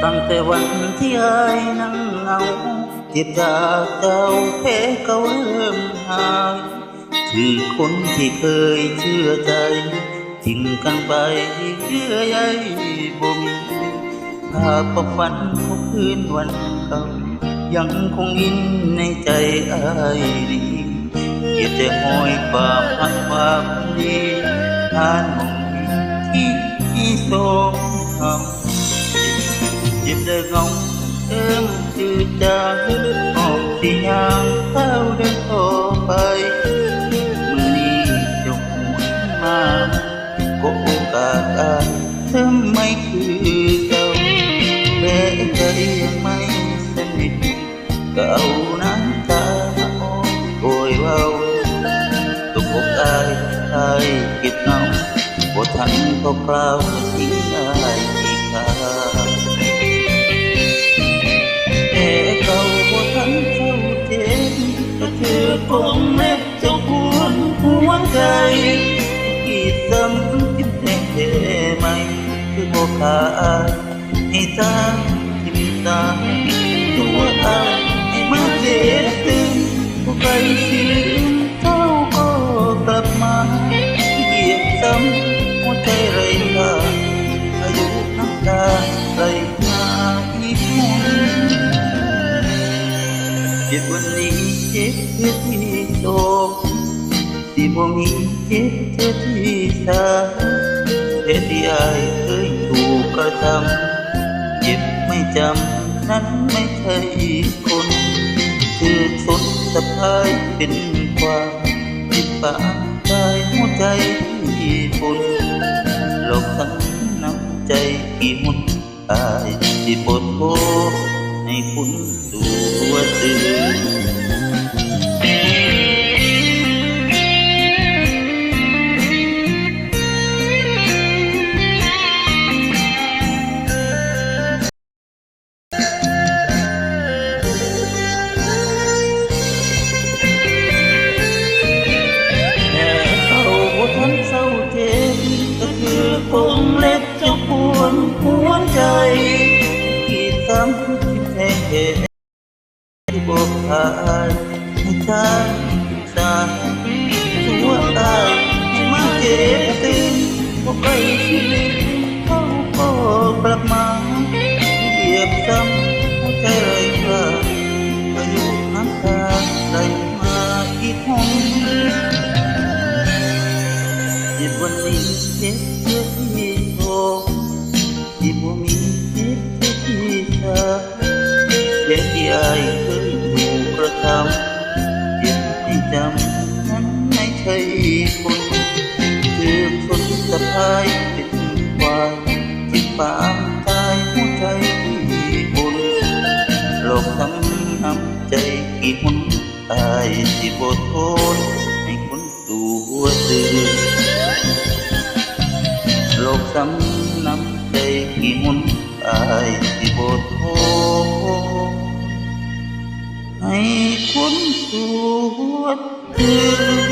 ตั้งแต่วันที่อายนั่งเหงาเจ็บจากเจ้าแพ้เขาเริ่มหายคือคนที่เคยเชื่อใจทิ้งกันไปเยื่อใยบ่มีภาพความฝันของคืนวันเก่ายังคงอินในใจอายดีเก็บแต่หอยความหักความดีผ่านมองที่โศกเศร้าเจ็บแต่เงาเติมจืดจางออกที่ยางเข้าเดินต่อไปมือนี้จงหวนมาก็โอกาสอายเธอไม่คือเก่าแม้ใจยังไม่สนิทก็เอาน้ำตาโอยเว้าตุกอกอายเก็บเงาบ่ทันก็เปล่าทิ้งได้อีกคราแต่เขาบ่ทันเข้าเจ็บก็คือคงเล็บเจ้าควรหัวใจที่ซ้ำจิ้มแทงเทไหมคือบ่ขาดให้ตาทิ่มตาตัวอายให้มาเจ็บตึงบ่ใครสิลืมเขาก็กลับมาเหยียบซ้ำหัวใจไร้ค่าอายุน้ำตาไหลมาอีกหนเจ็บวันนี้เจ็บเธอที่โศกที่บ่มีเจ็บเธอที่สาเหตุที่อายเคยถูกกระทำเจ็บไม่จำนั้นไม่ใช่คนคือชนสะพายเป็นความจิตปากกายหัวใจที่ปุ่นหลอกทั้งน้ำใจที่มุนอายที่ปวดโผให้คุณตัวตื่นเศร้าเจ็บก็คือคงเล็บเจ้าปวดหัวใจที่ซ้ำที่แท้ที่บอกขาดให้ใจสายตัวตายให้มาเจ็บตื่นบอกใครที่ลืมเขาก็กลับมาเหยียบซ้ำหัวใจไร้ค่าอายุน้ำตาไหลมาอีกห้องเจ็บวันนี้เจ็บเธอที่โศกที่บ่มีเจ็บเธอที่สาเหตุที่อายเคยถูกกระทำเจ็บที่จำนั้นไม่ใช่คนคือคนสะพายเป็นควายที่ปางตายหัวใจที่บุญหลอกทำน้ำใจกี่หนอายที่บ่ทนให้คนตัวตื่นโลกซ้ำน้ำใจกี่มุนอายที่บทโทให้คนตัวตื่น